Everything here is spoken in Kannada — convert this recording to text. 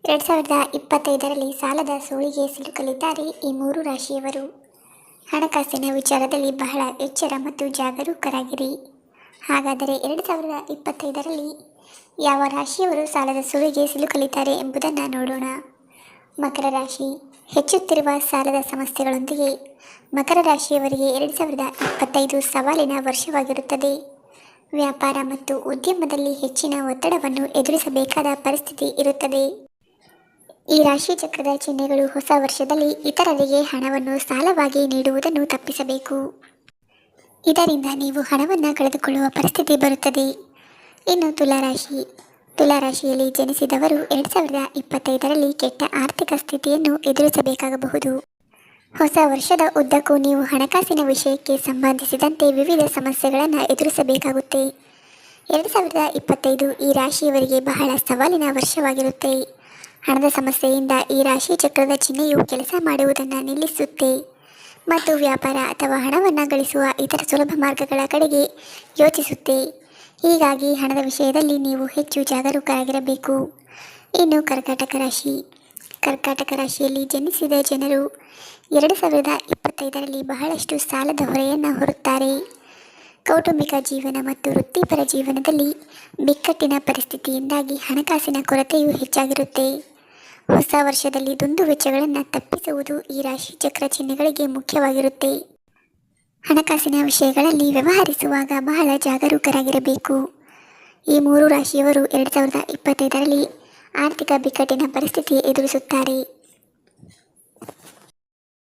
2025ರಲ್ಲಿ ಸಾಲದ ಸೋಳಿಗೆ ಸಿಲುಕಲಿದ್ದಾರೆ ಈ ಮೂರು ರಾಶಿಯವರು. ಹಣಕಾಸಿನ ವಿಚಾರದಲ್ಲಿ ಬಹಳ ಎಚ್ಚರ ಮತ್ತು ಜಾಗರೂಕರಾಗಿರಿ. ಹಾಗಾದರೆ 2025ರಲ್ಲಿ ಯಾವ ರಾಶಿಯವರು ಸಾಲದ ಸುಳಿಗೆ ಸಿಲುಕಲಿದ್ದಾರೆ ಎಂಬುದನ್ನು ನೋಡೋಣ. ಮಕರ ರಾಶಿ. ಹೆಚ್ಚುತ್ತಿರುವ ಸಾಲದ ಸಮಸ್ಯೆಗಳೊಂದಿಗೆ ಮಕರ ರಾಶಿಯವರಿಗೆ 2025 ಸವಾಲಿನ ವರ್ಷವಾಗಿರುತ್ತದೆ. ವ್ಯಾಪಾರ ಮತ್ತು ಉದ್ಯಮದಲ್ಲಿ ಹೆಚ್ಚಿನ ಒತ್ತಡವನ್ನು ಎದುರಿಸಬೇಕಾದ ಪರಿಸ್ಥಿತಿ ಇರುತ್ತದೆ. ಈ ರಾಶಿ ಚಕ್ರದ ಚಿಹ್ನೆಗಳು ಹೊಸ ವರ್ಷದಲ್ಲಿ ಇತರರಿಗೆ ಹಣವನ್ನು ಸಾಲವಾಗಿ ನೀಡುವುದನ್ನು ತಪ್ಪಿಸಬೇಕು. ಇದರಿಂದ ನೀವು ಹಣವನ್ನು ಕಳೆದುಕೊಳ್ಳುವ ಪರಿಸ್ಥಿತಿ ಬರುತ್ತದೆ. ಇನ್ನು ತುಲಾರಾಶಿ. ತುಲಾರಾಶಿಯಲ್ಲಿ ಜನಿಸಿದವರು 2025ರಲ್ಲಿ ಕೆಟ್ಟ ಆರ್ಥಿಕ ಸ್ಥಿತಿಯನ್ನು ಎದುರಿಸಬೇಕಾಗಬಹುದು. ಹೊಸ ವರ್ಷದ ಉದ್ದಕ್ಕೂ ನೀವು ಹಣಕಾಸಿನ ವಿಷಯಕ್ಕೆ ಸಂಬಂಧಿಸಿದಂತೆ ವಿವಿಧ ಸಮಸ್ಯೆಗಳನ್ನು ಎದುರಿಸಬೇಕಾಗುತ್ತೆ. 2025 ಈ ರಾಶಿಯವರಿಗೆ ಬಹಳ ಸವಾಲಿನ ವರ್ಷವಾಗಿರುತ್ತೆ. ಹಣದ ಸಮಸ್ಯೆಯಿಂದ ಈ ರಾಶಿ ಚಕ್ರದ ಚಿಹ್ನೆಯು ಕೆಲಸ ಮಾಡುವುದನ್ನು ನಿಲ್ಲಿಸುತ್ತೆ ಮತ್ತು ವ್ಯಾಪಾರ ಅಥವಾ ಹಣವನ್ನು ಗಳಿಸುವ ಇತರ ಸುಲಭ ಮಾರ್ಗಗಳ ಕಡೆಗೆ ಯೋಚಿಸುತ್ತೆ. ಹೀಗಾಗಿ ಹಣದ ವಿಷಯದಲ್ಲಿ ನೀವು ಹೆಚ್ಚು ಜಾಗರೂಕರಾಗಿರಬೇಕು. ಇನ್ನು ಕರ್ಕಾಟಕ ರಾಶಿ. ಕರ್ಕಾಟಕ ರಾಶಿಯಲ್ಲಿ ಜನಿಸಿದ ಜನರು 2025ರಲ್ಲಿ ಬಹಳಷ್ಟು ಸಾಲದ ಹೊರೆಯನ್ನು ಹೊರುತ್ತಾರೆ. ಕೌಟುಂಬಿಕ ಜೀವನ ಮತ್ತು ವೃತ್ತಿಪರ ಜೀವನದಲ್ಲಿ ಬಿಕ್ಕಟ್ಟಿನ ಪರಿಸ್ಥಿತಿಯಿಂದಾಗಿ ಹಣಕಾಸಿನ ಕೊರತೆಯೂ ಹೆಚ್ಚಾಗಿರುತ್ತೆ. ಹೊಸ ವರ್ಷದಲ್ಲಿ ದುಂದು ವೆಚ್ಚಗಳನ್ನು ತಪ್ಪಿಸುವುದು ಈ ರಾಶಿ ಚಕ್ರ ಚಿಹ್ನೆಗಳಿಗೆ ಮುಖ್ಯವಾಗಿರುತ್ತೆ. ಹಣಕಾಸಿನ ವಿಷಯಗಳಲ್ಲಿ ವ್ಯವಹರಿಸುವಾಗ ಬಹಳ ಜಾಗರೂಕರಾಗಿರಬೇಕು. ಈ ಮೂರು ರಾಶಿಯವರು 2025ರಲ್ಲಿ ಆರ್ಥಿಕ ಬಿಕ್ಕಟ್ಟಿನ ಪರಿಸ್ಥಿತಿ ಎದುರಿಸುತ್ತಾರೆ.